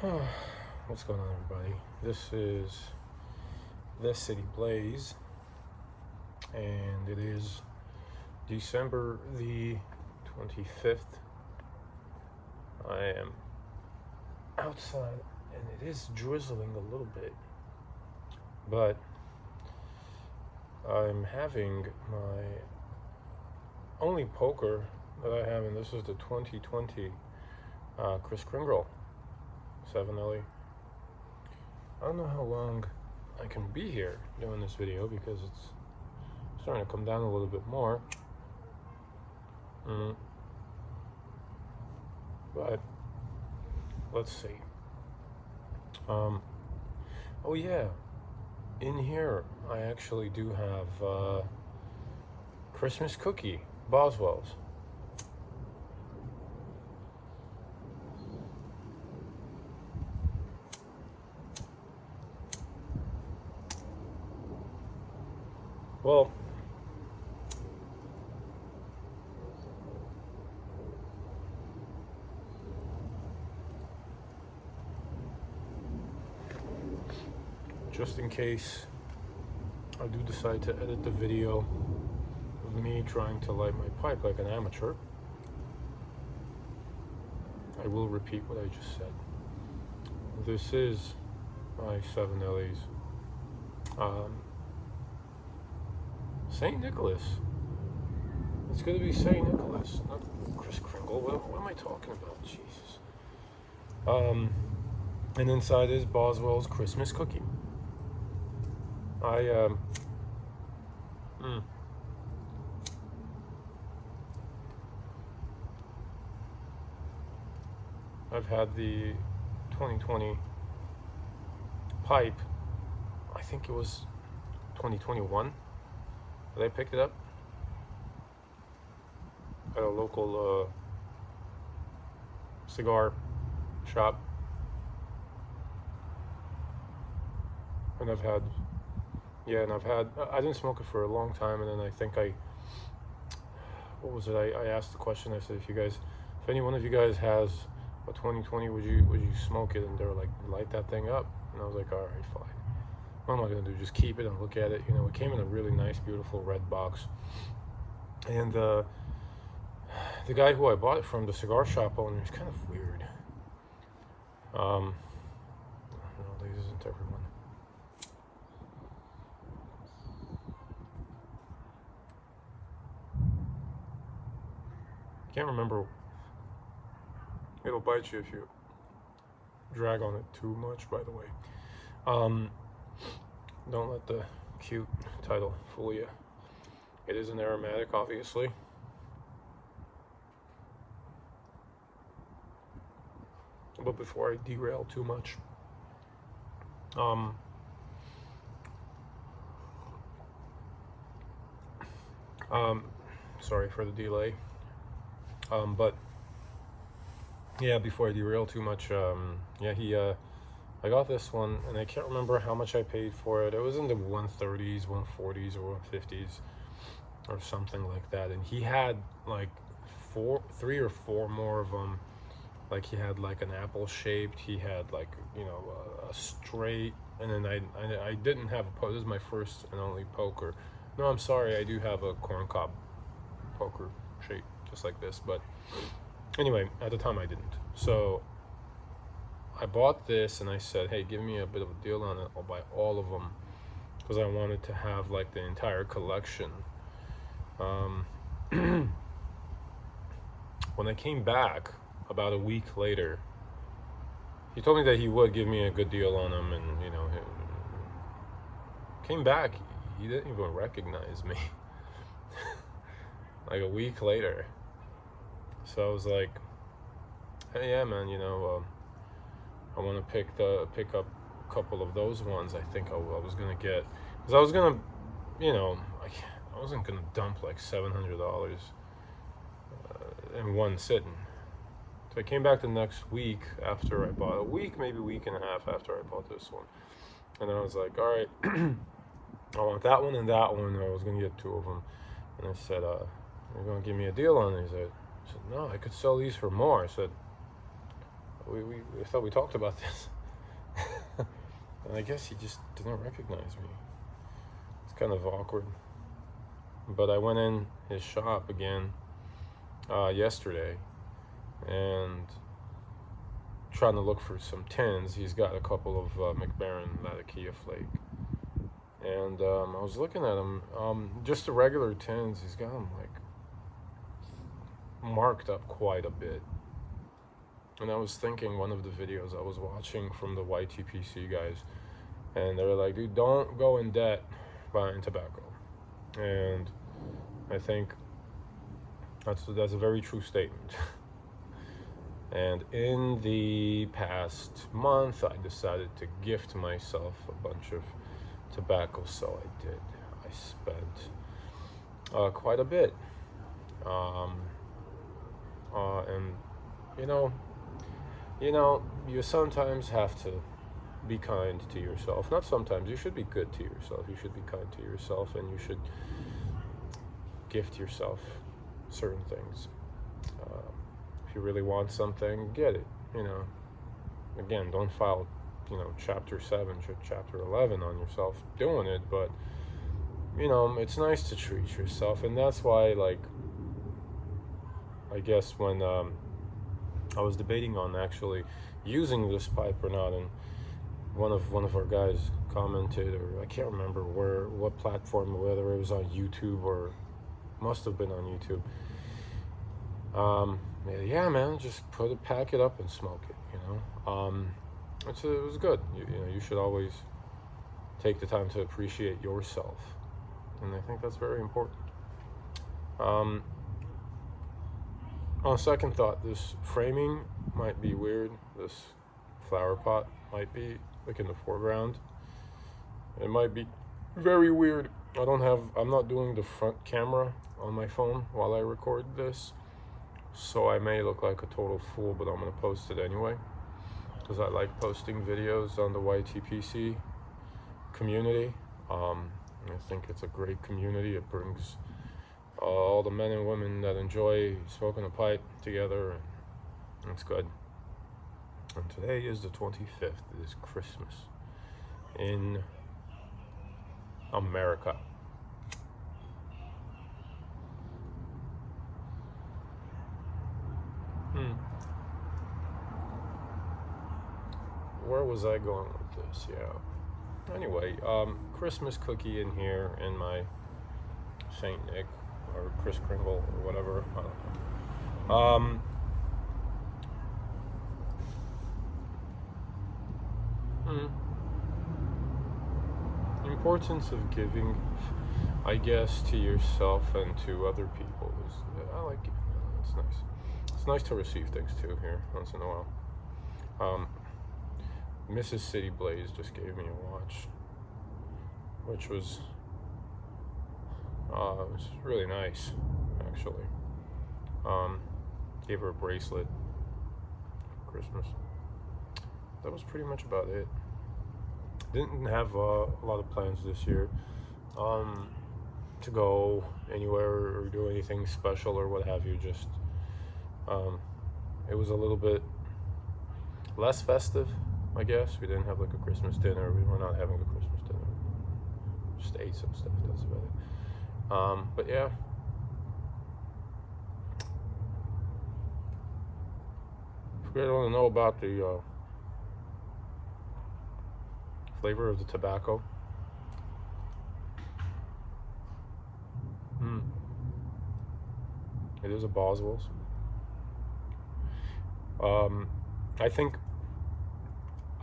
What's going on, everybody? This is The City Blaze, and it is December the 25th. I am outside, and it is drizzling a little bit, but I'm having my only poker that I have, and this is the 2020 Chris Kringle Savinelli. I don't know how long I can be here doing this video because it's starting to come down a little bit more. But let's see. Oh yeah, in here I actually do have Christmas cookie, Boswell's. Well, just in case I do decide to edit the video of me trying to light my pipe like an amateur, I will repeat what I just said. This is my Savinelli's Saint Nicholas. It's going to be Saint Nicholas, not Chris Kringle. What am I talking about? Jesus. And inside is Boswell's Christmas cookie. I've had the 2020 pipe. I think it was 2021 that I picked it up at a local cigar shop, and I didn't smoke it for a long time, and then I think I asked the question. I said, if any one of you guys has a 2020, would you smoke it? And they were like, light that thing up. And I was like, all right, fine. What am I gonna do? Just keep it and look at it? It came in a really nice, beautiful red box. And the guy who I bought it from, the cigar shop owner, is kind of weird. No, this isn't everyone. Can't remember. It'll bite you if you drag on it too much, by the way. Don't let the cute title fool you. It is an aromatic, obviously. But before I derail too much, sorry for the delay. But yeah, before I derail too much, I got this one, and I can't remember how much I paid for it. It was in the 130s, 140s, or 150s, or something like that. And he had like 3 or 4 more of them. Like he had like an apple shaped. He had like a straight, and then I didn't have a poker. This is my first and only poker. No, I'm sorry, I do have a corncob poker shape just like this, but anyway, at the time I didn't. So I bought this, and I said, hey, give me a bit of a deal on it. I'll buy all of them, because I wanted to have like the entire collection. When I came back about a week later, he told me that he would give me a good deal on them, and he came back, he didn't even recognize me. Like a week later. So I was like, hey, yeah, man, I want to pick up a couple of those ones. I think I was gonna get, because I was gonna, I wasn't gonna dump like $700 in one sitting. So I came back the next week after I bought, maybe a week and a half after I bought this one, and I was like, all right, I want that one and that one. I was gonna get 2 of them, and I said, you're gonna give me a deal on these? I said, no, I could sell these for more. I said, I thought we talked about this. And I guess he just didn't recognize me. It's kind of awkward. But I went in his shop again yesterday and trying to look for some tins. He's got a couple of McBaron Latakia flake. And I was looking at them, just the regular tins, he's got them like marked up quite a bit. And I was thinking one of the videos I was watching from the YTPC guys, and they were like, dude, don't go in debt buying tobacco. And I think that's a very true statement. And in the past month, I decided to gift myself a bunch of tobacco, so I did. I spent quite a bit. And you sometimes have to be kind to yourself. Not sometimes, you should be good to yourself. You should be kind to yourself, and you should gift yourself certain things. If you really want something, get it. Again, don't file, chapter 7 or chapter 11 on yourself doing it, but it's nice to treat yourself. And that's why, like, I guess when I was debating on actually using this pipe or not, and one of our guys commented, or I can't remember what platform, whether it was on YouTube or must have been on YouTube. Yeah, man, just pack it up and smoke it. It was good. You should always take the time to appreciate yourself, and I think that's very important. On second thought, this framing might be weird. This flower pot might be like in the foreground. It might be very weird. I'm not doing the front camera on my phone while I record this, so I may look like a total fool, but I'm gonna post it anyway, because I like posting videos on the YTPC community. I think it's a great community. It brings all the men and women that enjoy smoking a pipe together, and it's good. And today is the 25th. It is Christmas in America. Where was I going with this? Yeah. Anyway, Christmas cookie in here in my Saint Nick or Kris Kringle or whatever. I don't know. The importance of giving, I guess, to yourself and to other people is, I like it. It's nice. It's nice to receive things too here once in a while. Mrs. City Blaze just gave me a watch, which was really nice, actually. Gave her a bracelet for Christmas. That was pretty much about it. Didn't have a lot of plans this year to go anywhere or do anything special or what have you. Just it was a little bit less festive, I guess. We didn't have like a Christmas dinner. We were not having a Christmas dinner. Just ate some stuff. That's about it. But yeah. If you guys want to know about the flavor of the tobacco, it is a Boswell's. I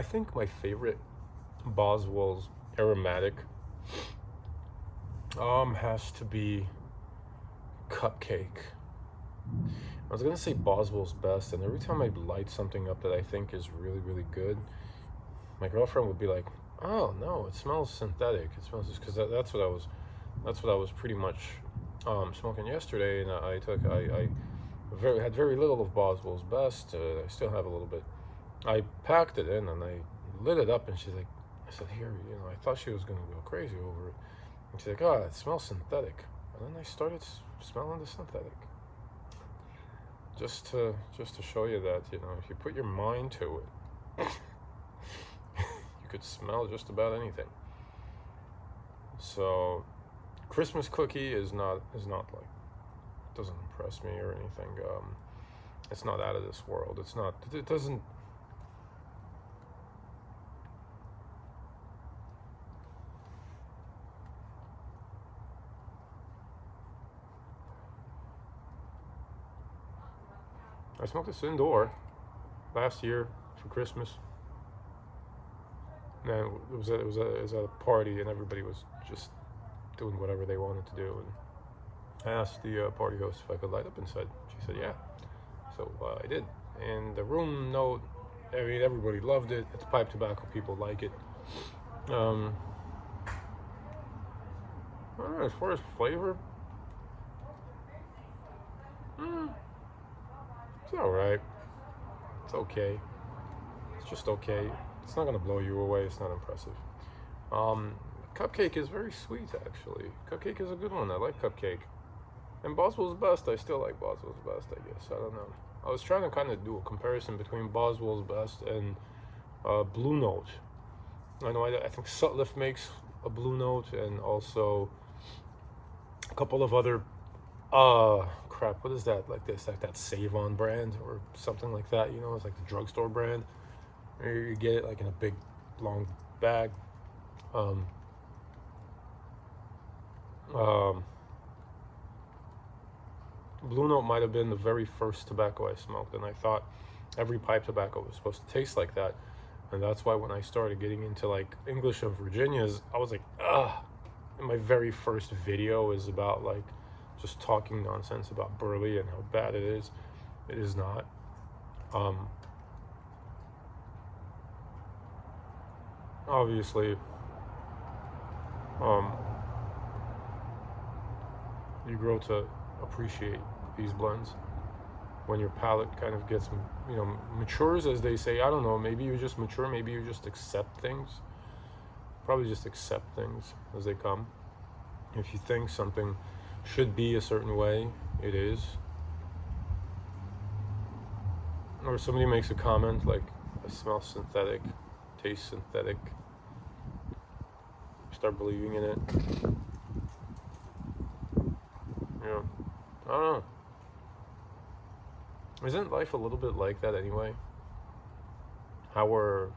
think my favorite Boswell's aromatic has to be Cupcake. I was gonna say Boswell's Best, and every time I light something up that I think is really, really good, my girlfriend would be like, "Oh no, it smells synthetic. It smells just," because that's what I was pretty much smoking yesterday, and I had very little of Boswell's Best. I still have a little bit. I packed it in and I lit it up, and she's like, I said, "Here, I thought she was gonna go crazy over it." And she's like, "Oh, it smells synthetic." And then I started smelling the synthetic. just to show you that, you know, if you put your mind to it, you could smell just about anything. So Christmas cookie is not like, doesn't impress me or anything. It's not out of this world. It doesn't. I smoked this indoor last year for Christmas. And it was at a party, and everybody was just doing whatever they wanted to do. And I asked the party host if I could light up inside. She said, yeah. So I did. And the room note, I mean, everybody loved it. It's pipe tobacco. People like it. I don't know, as far as flavor, it's all right. It's okay. It's just okay. It's not gonna blow you away. It's not impressive. Cupcake is very sweet, actually. Cupcake is a good one. I like Cupcake. And Boswell's Best, I still like Boswell's Best, I guess. I don't know. I was trying to kind of do a comparison between Boswell's Best and Blue Note. I think Sutliff makes a Blue Note, and also a couple of other crap, what is that? Like that Save-On brand or something like that, you know, it's like the drugstore brand. You get it like in a big long bag. Blue Note might have been the very first tobacco I smoked, and I thought every pipe tobacco was supposed to taste like that. And that's why when I started getting into like English of Virginia's, I was like, ugh. And my very first video is about like just talking nonsense about Burley and how bad it is. It is not. Obviously, you grow to appreciate these blends when your palate kind of gets, you know, matures, as they say. I don't know, maybe you just mature, maybe you just accept things. Probably just accept things as they come. If you think something should be a certain way, it is. Or somebody makes a comment like, I smell synthetic, taste synthetic. Start believing in it. Yeah, I don't know. Isn't life a little bit like that anyway? How we're,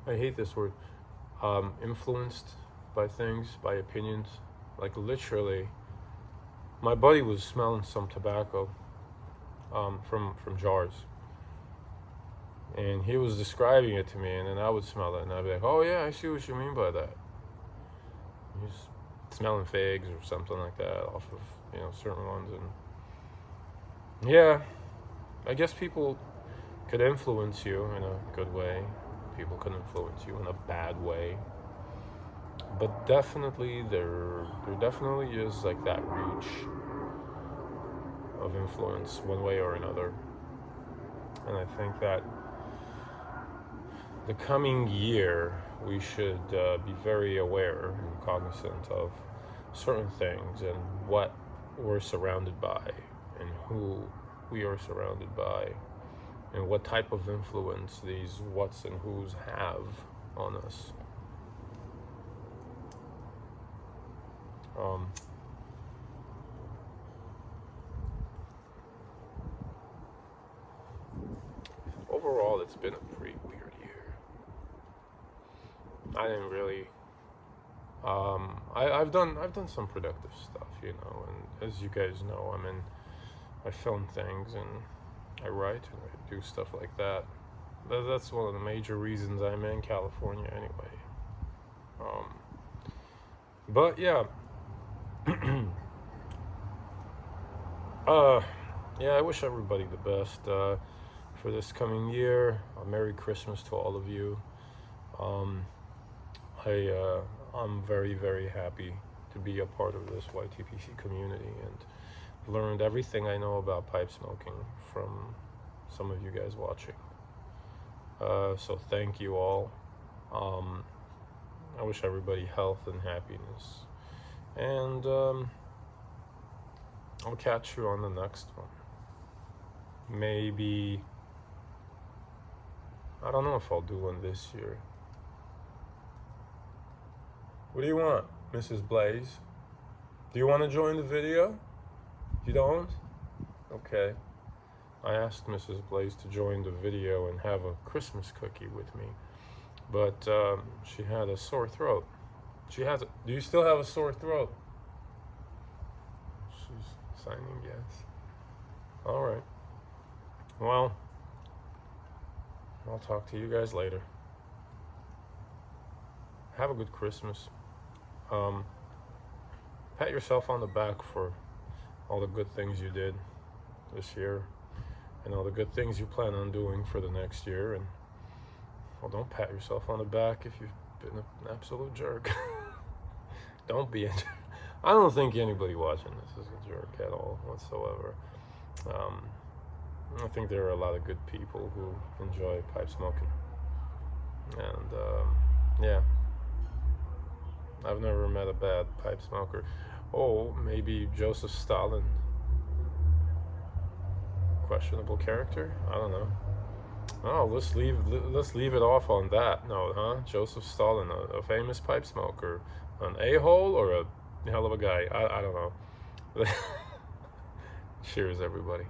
I hate this word, influenced by things, by opinions. Like literally, my buddy was smelling some tobacco from jars. And he was describing it to me, and then I would smell it, and I'd be like, oh yeah, I see what you mean by that. He's smelling figs or something like that off of, you know, certain ones. And yeah, I guess people could influence you in a good way. People can influence you in a bad way. But definitely there definitely is like that reach of influence one way or another. And I think that the coming year we should be very aware and cognizant of certain things and what we're surrounded by and who we are surrounded by and what type of influence these whats and whos have on us. Overall, it's been a pretty weird year. I didn't really. I've done some productive stuff, you know, and as you guys know, I film things and I write and I do stuff like that. That's one of the major reasons I'm in California anyway. But yeah. Yeah, I wish everybody the best for this coming year. Merry Christmas to all of you. I'm very, very happy to be a part of this YTPC community and learned everything I know about pipe smoking from some of you guys watching. So thank you all. I wish everybody health and happiness. And I'll catch you on the next one. maybe, I don't know if I'll do one this year. What do you want, Mrs. Blaze? Do you want to join the video? You don't? Okay. I asked Mrs. Blaze to join the video and have a Christmas cookie with me, but she had a sore throat. She has do you still have a sore throat? She's signing yes. All right. Well, I'll talk to you guys later. Have a good Christmas. Pat yourself on the back for all the good things you did this year and all the good things you plan on doing for the next year. And, well, don't pat yourself on the back if you've been an absolute jerk. Don't be a jerk. I don't think anybody watching this is a jerk at all whatsoever. I think there are a lot of good people who enjoy pipe smoking. And, yeah. I've never met a bad pipe smoker. Oh, maybe Joseph Stalin. Questionable character? I don't know. Oh, let's leave it off on that note, huh? Joseph Stalin, a famous pipe smoker, an a-hole or a hell of a guy? I don't know. Cheers, everybody.